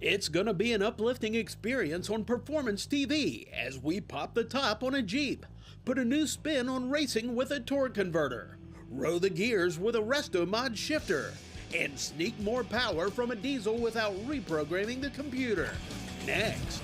It's gonna be an uplifting experience on Performance TV as we pop the top on a Jeep, put a new spin on racing with a torque converter, row the gears with a resto mod shifter, and sneak more power from a diesel without reprogramming the computer. Next.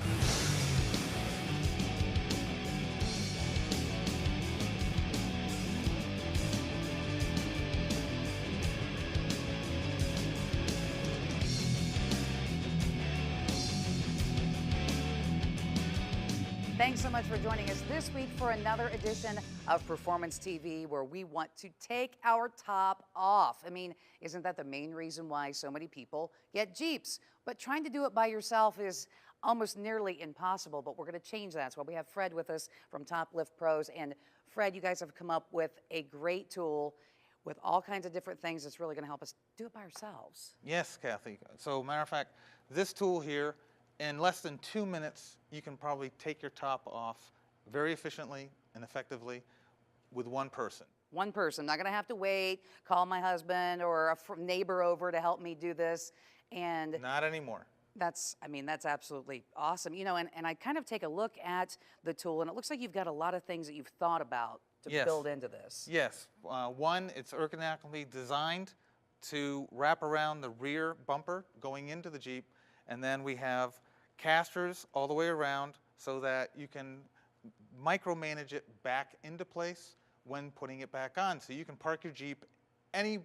Thanks so much for joining us this week for another edition of Performance TV, where we want to take our top off. I mean, isn't that the main reason why so many people get Jeeps? But trying to do it by yourself is almost nearly impossible, but we're going to change that. That's why we have Fred with us from Top Lift Pros. And Fred, you guys have come up with a great tool with all kinds of different things that's really going to help us do it by ourselves. Yes, Kathy. So, matter of fact, this tool here, in less than 2 minutes, you can probably take your top off very efficiently and effectively with one person. One person, not gonna have to wait, call my husband or a neighbor over to help me do this. And not anymore. That's absolutely awesome. You know, and I kind of take a look at the tool, and it looks like you've got a lot of things that you've thought about to build into this. Yes. One, it's ergonomically designed to wrap around the rear bumper going into the Jeep, and then we have casters all the way around so that you can micromanage it back into place when putting it back on. So you can park your Jeep any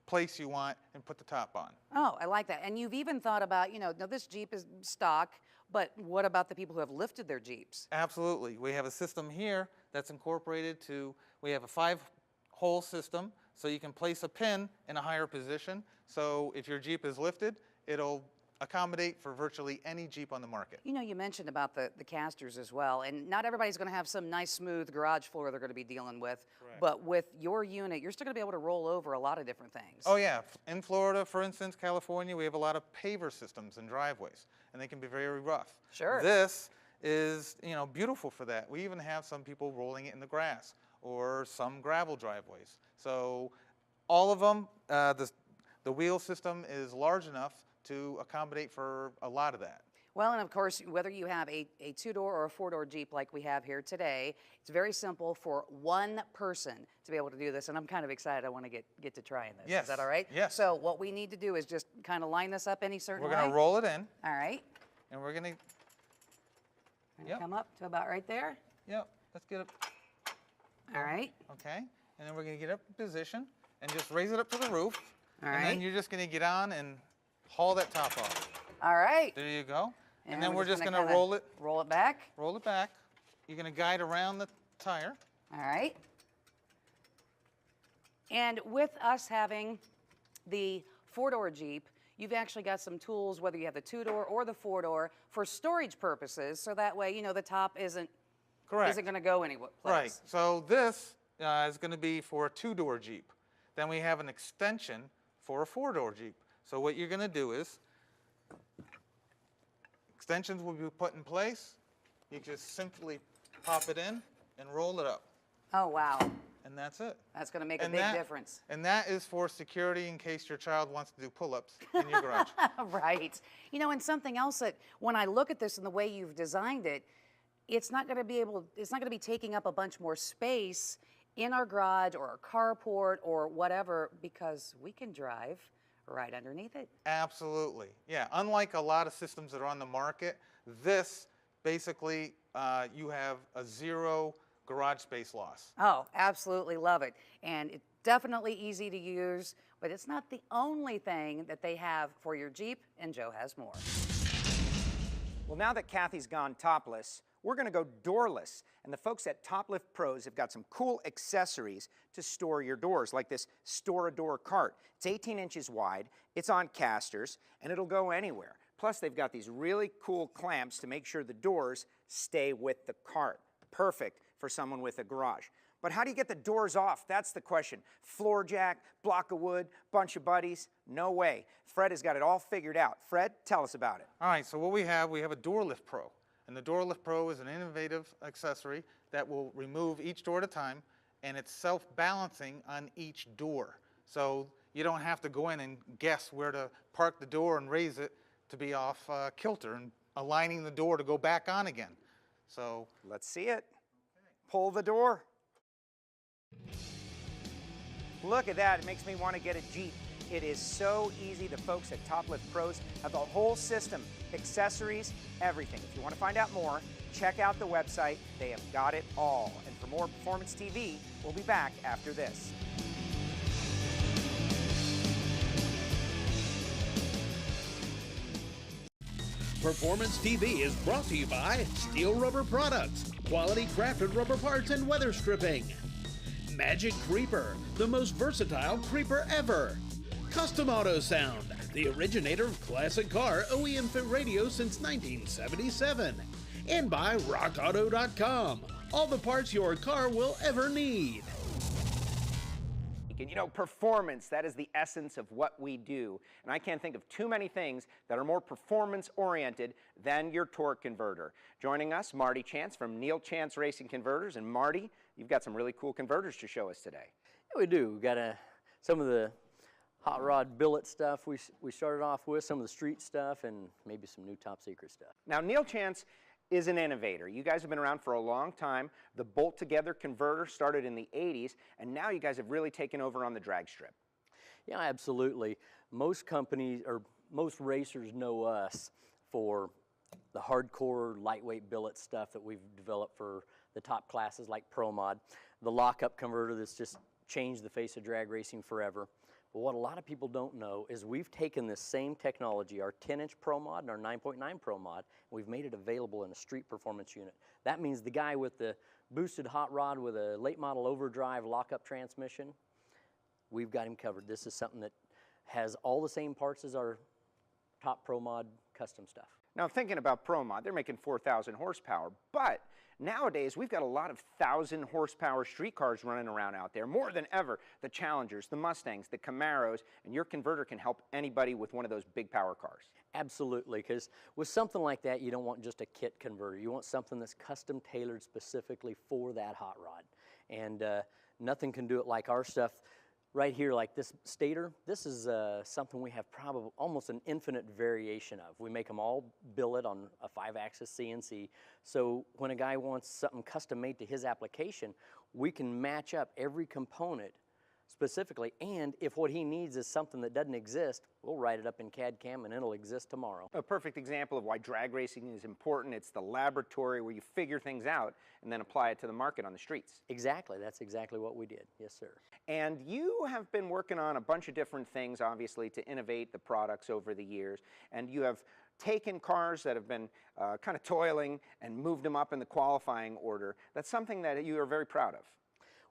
place you want and put the top on. Oh, I like that. And you've even thought about, you know, now this Jeep is stock, but what about the people who have lifted their Jeeps? Absolutely. We have a system here that's incorporated to, we have a 5-hole system, so you can place a pin in a higher position. So if your Jeep is lifted, it'll accommodate for virtually any Jeep on the market. You know, you mentioned about the casters as well, and not everybody's going to have some nice smooth garage floor they're going to be dealing with. Correct. But with your unit, you're still going to be able to roll over a lot of different things. Oh yeah, in Florida, for instance, California, we have a lot of paver systems and driveways, and they can be very rough. Sure. This is, you know, beautiful for that. We even have some people rolling it in the grass or some gravel driveways. So all of them, the wheel system is large enough to accommodate for a lot of that. Well, and of course, whether you have a 2-door or a 4-door Jeep like we have here today, it's very simple for one person to be able to do this, and I'm kind of excited. I want to get to trying this. Yes. Is that all right? Yes. So what we need to do is just kind of line this up any certain way. We're going to roll it in. All right. And we're going to... Yep. Come up to about right there. Yep. Let's get it. All right. Okay. And then we're going to get up in position and just raise it up to the roof. All and right. then you're just going to get on and haul that top off. All right. There you go. And then we're just going to roll it back. Roll it back. You're going to guide around the tire. All right. And with us having the 4-door Jeep, you've actually got some tools, whether you have the 2-door or the 4-door, for storage purposes. So that way, you know, the top isn't going to go anywhere. Right. So this is going to be for a 2-door Jeep. Then we have an extension for a 4-door Jeep. So what you're going to do is, extensions will be put in place. You just simply pop it in and roll it up. Oh, wow. And that's it. That's going to make a big difference. And that is for security in case your child wants to do pull-ups in your garage. Right. You know, and something else that when I look at this and the way you've designed it, it's not going to be taking up a bunch more space in our garage or our carport or whatever, because we can drive right underneath it. Absolutely. Yeah. Unlike a lot of systems that are on the market, this basically you have a 0 garage space loss. Oh, absolutely love it. And it's definitely easy to use, but it's not the only thing that they have for your Jeep, and Joe has more. Well, now that Kathy's gone topless, we're going to go doorless. And the folks at Top Lift Pros have got some cool accessories to store your doors, like this Store-A-Door cart. It's 18 inches wide, it's on casters, and it'll go anywhere. Plus, they've got these really cool clamps to make sure the doors stay with the cart. Perfect for someone with a garage. But how do you get the doors off? That's the question. Floor jack, block of wood, bunch of buddies? No way. Fred has got it all figured out. Fred, tell us about it. All right, so what we have a Door Lift Pro. And the Door Lift Pro is an innovative accessory that will remove each door at a time, and it's self-balancing on each door. So you don't have to go in and guess where to park the door and raise it to be off kilter and aligning the door to go back on again. So Let's see it. Pull the door. Look at that. It makes me want to get a Jeep. It is so easy. The folks at Top Lift Pros have the whole system, accessories, everything. If you want to find out more, check out the website. They have got it all. And for more Performance TV, we'll be back after this. Performance TV is brought to you by Steel Rubber Products, quality crafted rubber parts and weather stripping. Magic Creeper, the most versatile creeper ever. Custom Auto Sound, the originator of classic car OEM fit radio since 1977. And by RockAuto.com, all the parts your car will ever need. And you know, performance, that is the essence of what we do. And I can't think of too many things that are more performance-oriented than your torque converter. Joining us, Marty Chance from Neil Chance Racing Converters. And Marty, you've got some really cool converters to show us today. Yeah, we do. We've got some of the hot rod billet stuff we started off with, some of the street stuff, and maybe some new top secret stuff. Now, Neil Chance is an innovator. You guys have been around for a long time. The bolt-together converter started in the 80s, and now you guys have really taken over on the drag strip. Yeah, absolutely. Most companies, or most racers know us for the hardcore lightweight billet stuff that we've developed for the top classes like Pro Mod, the lockup converter that's just changed the face of drag racing forever. But what a lot of people don't know is we've taken this same technology, our 10-inch Pro Mod and our 9.9 Pro Mod, and we've made it available in a street performance unit. That means the guy with the boosted hot rod with a late model overdrive lockup transmission, we've got him covered. This is something that has all the same parts as our top Pro Mod custom stuff. Now, thinking about Pro Mod, they're making 4,000 horsepower, but nowadays we've got a lot of 1,000 horsepower street cars running around out there, more than ever. The Challengers, the Mustangs, the Camaros, and your converter can help anybody with one of those big power cars. Absolutely, because with something like that, you don't want just a kit converter. You want something that's custom tailored specifically for that hot rod. And nothing can do it like our stuff. Right here, like this stator, this is something we have probably almost an infinite variation of. We make them all billet on a 5-axis CNC. So when a guy wants something custom made to his application, we can match up every component specifically, and if what he needs is something that doesn't exist, we'll write it up in CAD/CAM and it'll exist tomorrow. A perfect example of why drag racing is important. It's the laboratory where you figure things out and then apply it to the market on the streets. Exactly, that's exactly what we did, yes sir. And you have been working on a bunch of different things, obviously, to innovate the products over the years, and you have taken cars that have been kind of toiling and moved them up in the qualifying order. That's something that you are very proud of.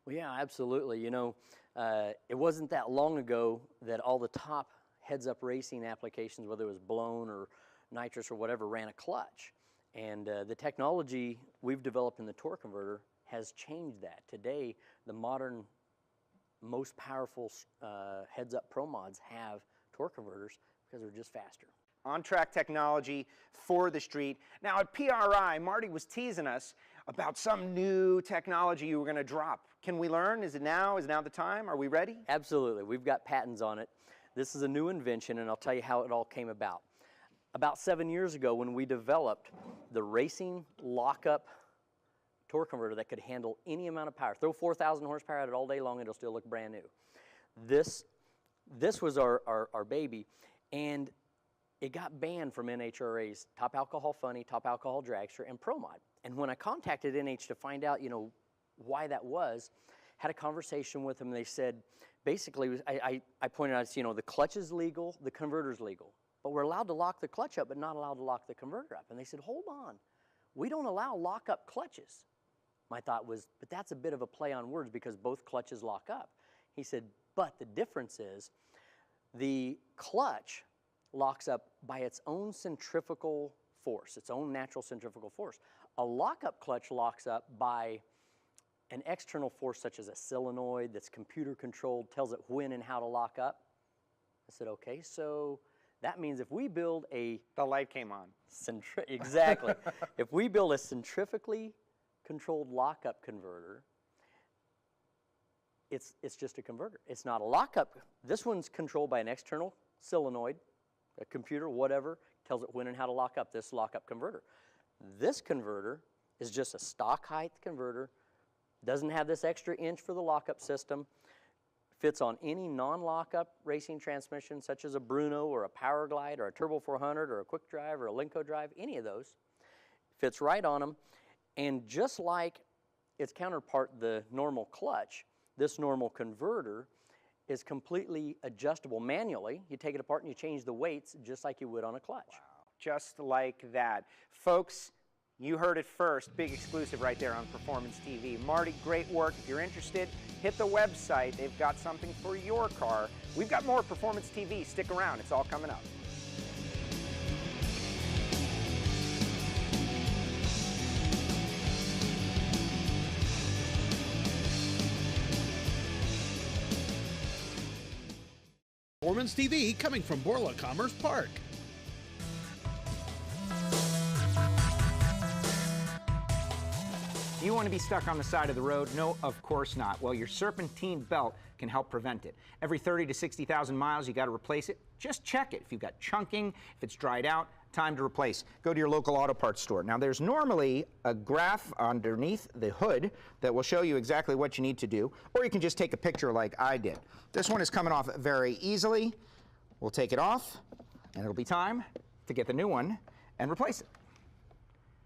Well, yeah, absolutely. You know, it wasn't that long ago that all the top heads-up racing applications, whether it was blown or nitrous or whatever, ran a clutch. And the technology we've developed in the torque converter has changed that. Today, the modern, most powerful heads-up Pro Mods have torque converters because they're just faster. On-track technology for the street. Now at PRI, Marty was teasing us about some new technology you were going to drop. Can we learn? Is it now? Is now the time? Are we ready? Absolutely. We've got patents on it. This is a new invention, and I'll tell you how it all came about. About 7 years ago, when we developed the racing lockup torque converter that could handle any amount of power, throw 4,000 horsepower at it all day long, it'll still look brand new. This was our baby, and it got banned from NHRA's Top Alcohol Funny, Top Alcohol Dragster, and Pro Mod. And when I contacted NH to find out, you know, why that was, had a conversation with them, and they said, basically, I pointed out, you know, the clutch is legal, the converter's legal, but we're allowed to lock the clutch up, but not allowed to lock the converter up. And they said, hold on, we don't allow lock-up clutches. My thought was, but that's a bit of a play on words because both clutches lock up. He said, but the difference is the clutch locks up by its own centrifugal force, its own natural centrifugal force. A lockup clutch locks up by an external force such as a solenoid that's computer controlled, tells it when and how to lock up. I said, okay, so that means if we build a... The light came on. Exactly. If we build a centrifugally controlled lockup converter, it's just a converter. It's not a lockup. This one's controlled by an external solenoid, a computer, whatever, tells it when and how to lock up, this lockup converter. This converter is just a stock height converter, doesn't have this extra inch for the lockup system, fits on any non-lockup racing transmission such as a Bruno or a Power Glide or a Turbo 400 or a Quick Drive or a Lenco Drive, any of those. Fits right on them, and just like its counterpart, the normal clutch, this normal converter is completely adjustable manually. You take it apart and you change the weights just like you would on a clutch. Wow. Just like that. Folks, you heard it first. Big exclusive right there on Performance TV. Marty, great work. If you're interested, hit the website. They've got something for your car. We've got more Performance TV. Stick around. It's all coming up. Performance TV coming from Borla Commerce Park. Do you want to be stuck on the side of the road? No, of course not. Well, your serpentine belt can help prevent it. Every 30 to 60,000 miles, you got to replace it. Just check it. If you've got chunking, if it's dried out, time to replace. Go to your local auto parts store. Now, there's normally a graph underneath the hood that will show you exactly what you need to do, or you can just take a picture like I did. This one is coming off very easily. We'll take it off, and it'll be time to get the new one and replace it.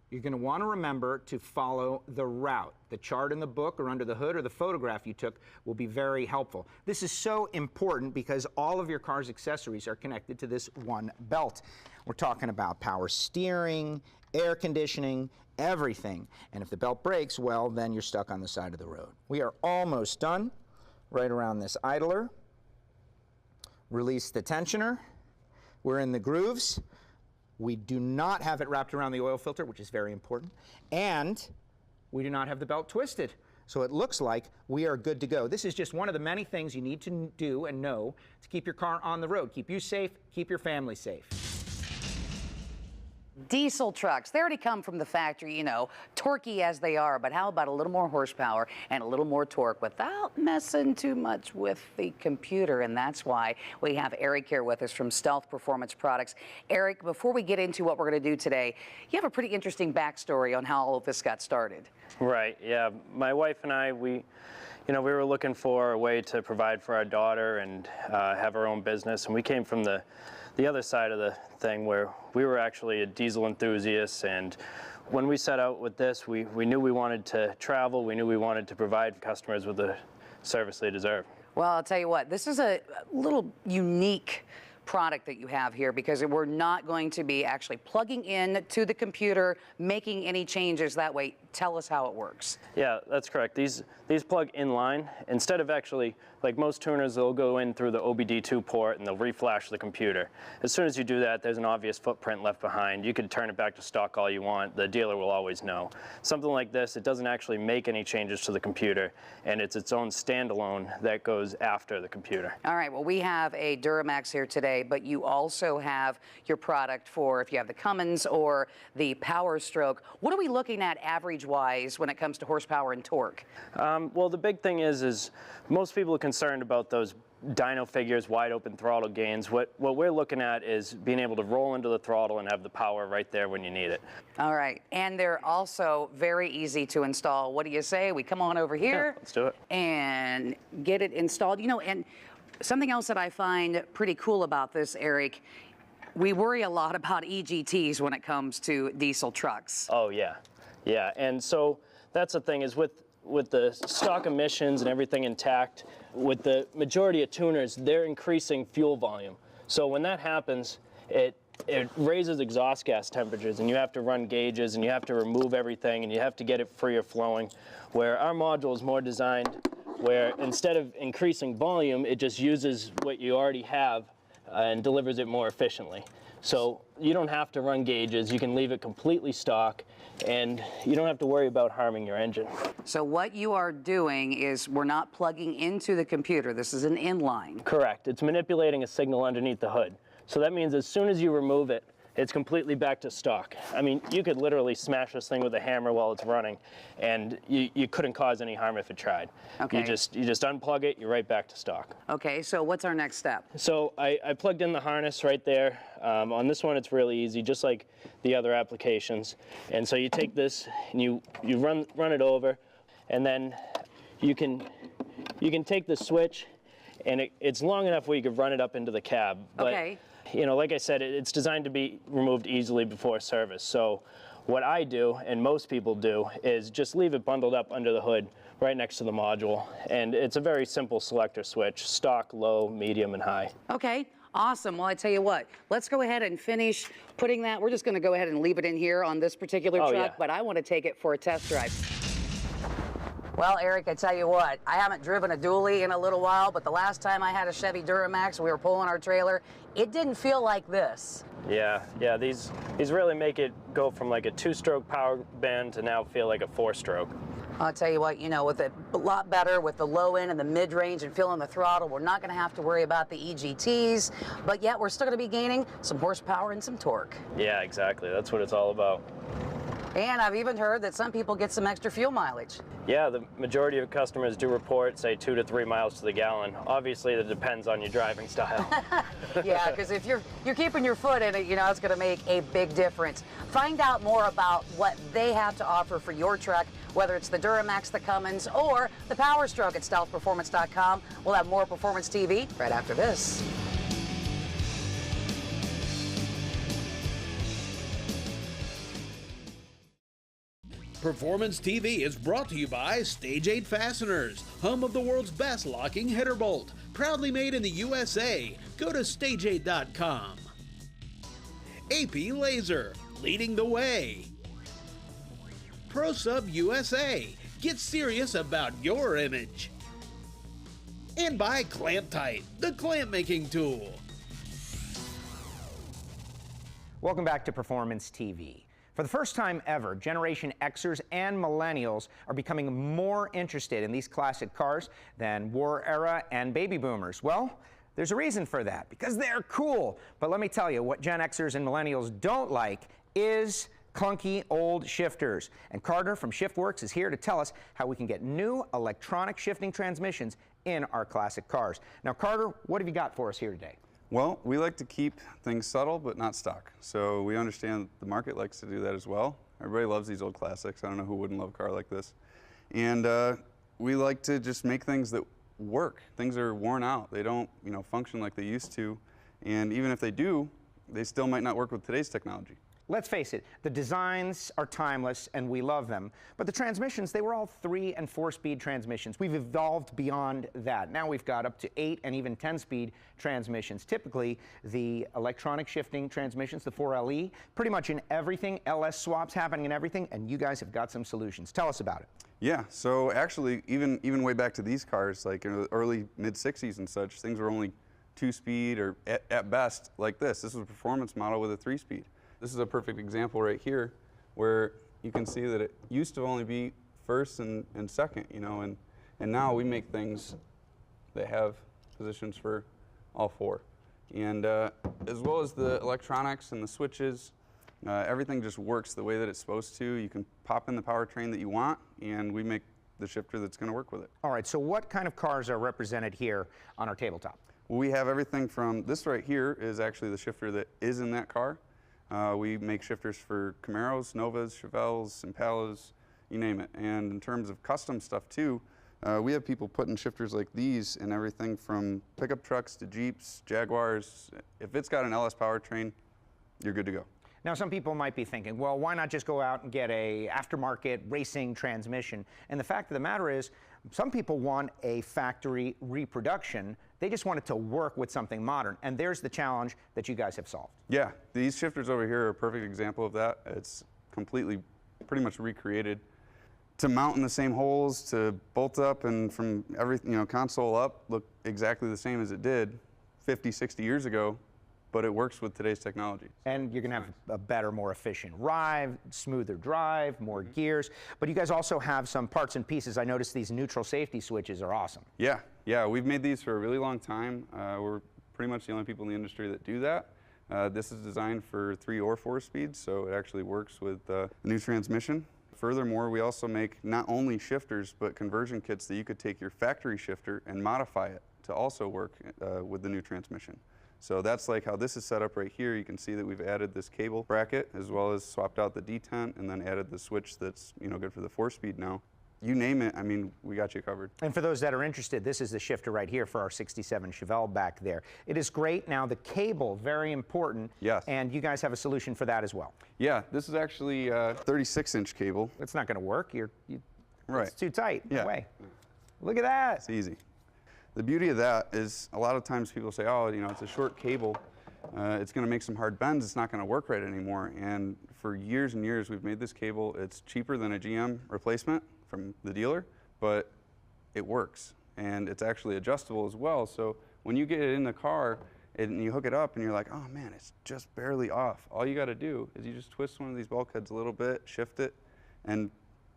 You're going to want to remember to follow the route. The chart in the book or under the hood or the photograph you took will be very helpful. This is so important because all of your car's accessories are connected to this one belt. We're talking about power steering, air conditioning, everything. And if the belt breaks, well, then you're stuck on the side of the road. We are almost done. Right around this idler. Release the tensioner. We're in the grooves. We do not have it wrapped around the oil filter, which is very important. And we do not have the belt twisted. So it looks like we are good to go. This is just one of the many things you need to do and know to keep your car on the road. Keep you safe, keep your family safe. Diesel trucks, they already come from the factory, you know, torquey as they are, but how about a little more horsepower and a little more torque without messing too much with the computer? And that's why we have Eric here with us from Stealth Performance Products. Eric, before we get into what we're going to do today, you have a pretty interesting backstory on how all of this got started. Right, yeah. My wife and I, we were looking for a way to provide for our daughter and have our own business, and we came from the other side of the thing where we were actually a diesel enthusiast, and when we set out with this, we knew we wanted to travel, we knew we wanted to provide customers with the service they deserve. Well, I'll tell you what, this is a little unique product that you have here because we're not going to be actually plugging in to the computer, making any changes that way. Tell us how it works. Yeah, that's correct. These plug in line. Instead of actually, like most tuners, they'll go in through the OBD2 port and they'll reflash the computer. As soon as you do that, there's an obvious footprint left behind. You can turn it back to stock all you want. The dealer will always know. Something like this, it doesn't actually make any changes to the computer, and it's its own standalone that goes after the computer. All right, well, we have a Duramax here today, but you also have your product for if you have the Cummins or the Power Stroke. What are we looking at average-wise when it comes to horsepower and torque? Well, the big thing is most people are concerned about those dyno figures, wide open throttle gains. What we're looking at is being able to roll into the throttle and have the power right there when you need it. All right, and they're also very easy to install. What do you say? We come on over here. Yeah, let's do it. And get it installed. You know, and something else that I find pretty cool about this, Eric, we worry a lot about EGTs when it comes to diesel trucks. Oh, yeah. Yeah, and so that's the thing is with the stock emissions and everything intact, with the majority of tuners, they're increasing fuel volume. So when that happens, it raises exhaust gas temperatures, and you have to run gauges, and you have to remove everything, and you have to get it free of flowing, where our module is more designed where instead of increasing volume, it just uses what you already have and delivers it more efficiently. So you don't have to run gauges, you can leave it completely stock, and you don't have to worry about harming your engine. So what you are doing is we're not plugging into the computer, this is an inline. Correct, it's manipulating a signal underneath the hood. So that means as soon as you remove it, it's completely back to stock. I mean, you could literally smash this thing with a hammer while it's running, and you couldn't cause any harm if it tried. Okay. You just unplug it, you're right back to stock. Okay, so what's our next step? So I plugged in the harness right there. On this one, it's really easy, just like the other applications. And so you take this and you run it over, and then you can take the switch, and it's long enough where you could run it up into the cab. But, Okay. you know, like I said, it's designed to be removed easily before service. So what I do, and most people do, is just leave it bundled up under the hood right next to the module. And it's a very simple selector switch: stock, low, medium, and high. Okay, awesome. Well, I tell you what, let's go ahead and finish putting that. We're just going to go ahead and leave it in here on this particular Oh, truck, yeah. but I want to take it for a test drive. Well, Eric, I tell you what, I haven't driven a dually in a little while, but the last time I had a Chevy Duramax, we were pulling our trailer, it didn't feel like this. Yeah, these really make it go from like a 2-stroke power band to now feel like a 4-stroke. I'll tell you what, you know, with it a lot better with the low end and the mid-range and feeling the throttle, we're not going to have to worry about the EGTs, but yet we're still going to be gaining some horsepower and some torque. Yeah, exactly. That's what it's all about. And I've even heard that some people get some extra fuel mileage. Yeah, the majority of customers do report, say, 2 to 3 miles to the gallon. Obviously, that depends on your driving style. Yeah, because if you're keeping your foot in it, you know, it's going to make a big difference. Find out more about what they have to offer for your truck, whether it's the Duramax, the Cummins, or the Power Stroke at stealthperformance.com. We'll have more Performance TV right after this. Performance TV is brought to you by Stage 8 Fasteners, home of the world's best locking header bolt. Proudly made in the USA. Go to stage8.com. AP Laser, leading the way. ProSub USA, get serious about your image. And by Clamp Tight, the clamp making tool. Welcome back to Performance TV. For the first time ever, Generation Xers and Millennials are becoming more interested in these classic cars than War Era and Baby Boomers. Well, there's a reason for that, because they're cool. But let me tell you, what Gen Xers and Millennials don't like is clunky old shifters. And Carter from ShiftWorks is here to tell us how we can get new electronic shifting transmissions in our classic cars. Now, Carter, what have you got for us here today? Well, we like to keep things subtle but not stock. So we understand the market likes to do that as well. Everybody loves these old classics. I don't know who wouldn't love a car like this. And we like to just make things that work. Things are worn out. They don't, function like they used to. And even if they do, they still might not work with today's technology. Let's face it, the designs are timeless and we love them, but the transmissions, they were all 3- and 4-speed transmissions. We've evolved beyond that. Now we've got up to 8- and even 10-speed transmissions. Typically, the electronic shifting transmissions, the 4LE, pretty much in everything, LS swaps happening in everything, and you guys have got some solutions. Tell us about it. Yeah, so actually, even way back to these cars, like in the early, mid-60s and such, things were only 2-speed or at best like this. This was a performance model with a 3-speed. This is a perfect example right here where you can see that it used to only be first and second, and now we make things that have positions for all 4. And as well as the electronics and the switches, everything just works the way that it's supposed to. You can pop in the powertrain that you want, and we make the shifter that's going to work with it. All right, so what kind of cars are represented here on our tabletop? Well, we have everything from this right here is actually the shifter that is in that car. We make shifters for Camaros, Novas, Chevelles, Impalas, you name it. And in terms of custom stuff too, we have people putting shifters like these in everything from pickup trucks to Jeeps, Jaguars. If it's got an LS powertrain, you're good to go. Now, some people might be thinking, well, why not just go out and get a aftermarket racing transmission? And the fact of the matter is, some people want a factory reproduction. They just want it to work with something modern. And there's the challenge that you guys have solved. Yeah, these shifters over here are a perfect example of that. It's completely, pretty much recreated. To mount in the same holes, to bolt up, and from everything, console up, look exactly the same as it did 50, 60 years ago. But it works with today's technology. And you're going to have a better, more efficient ride, smoother drive, more gears. But you guys also have some parts and pieces. I noticed these neutral safety switches are awesome. Yeah, we've made these for a really long time. We're pretty much the only people in the industry that do that. This is designed for 3 or 4 speeds, so it actually works with the new transmission. Furthermore, we also make not only shifters, but conversion kits that you could take your factory shifter and modify it to also work with the new transmission. So that's like how this is set up right here. You can see that we've added this cable bracket as well as swapped out the detent and then added the switch that's good for the 4-speed now. You name it, I mean, we got you covered. And for those that are interested, this is the shifter right here for our 67 Chevelle back there. It is great. Now the cable, very important. Yes. And you guys have a solution for that as well. Yeah, this is actually a 36-inch cable. It's not going to work. Right. It's too tight. Yeah. No way. Look at that. It's easy. The beauty of that is a lot of times people say, oh, it's a short cable. It's going to make some hard bends. It's not going to work right anymore. And for years and years, we've made this cable. It's cheaper than a GM replacement from the dealer, but it works. And it's actually adjustable as well. So when you get it in the car and you hook it up and you're like, oh man, it's just barely off. All you got to do is you just twist one of these bulkheads a little bit, shift it, and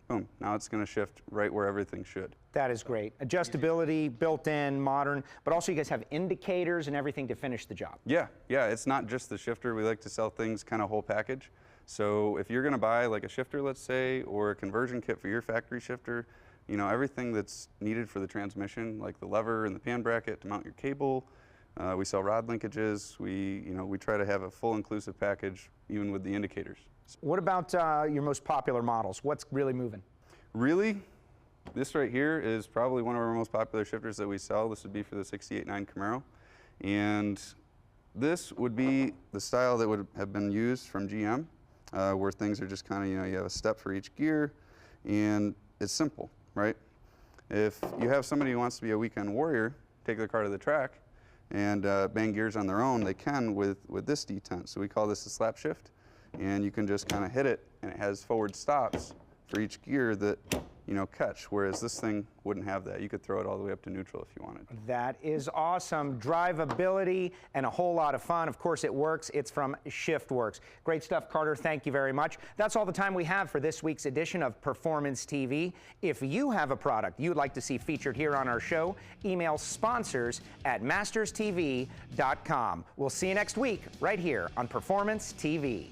boom, now it's going to shift right where everything should. That is great. Adjustability, built in, modern, but also you guys have indicators and everything to finish the job. Yeah, it's not just the shifter. We like to sell things kind of whole package. So if you're going to buy like a shifter, let's say, or a conversion kit for your factory shifter, everything that's needed for the transmission, like the lever and the pan bracket to mount your cable. We sell rod linkages. We try to have a full inclusive package, even with the indicators. What about your most popular models? What's really moving? Really, this right here is probably one of our most popular shifters that we sell. This would be for the 68.9 Camaro. And this would be the style that would have been used from GM, where things are just kind of, you have a step for each gear, and it's simple, right? If you have somebody who wants to be a weekend warrior, take their car to the track and bang gears on their own, they can with this detent. So we call this a slap shift. And you can just kind of hit it, and it has forward stops for each gear that catch, whereas this thing wouldn't have that. You could throw it all the way up to neutral if you wanted. That is awesome. Drivability and a whole lot of fun. Of course, it works. It's from ShiftWorks. Great stuff, Carter. Thank you very much. That's all the time we have for this week's edition of Performance TV. If you have a product you'd like to see featured here on our show, email sponsors@masterstv.com. We'll see you next week right here on Performance TV.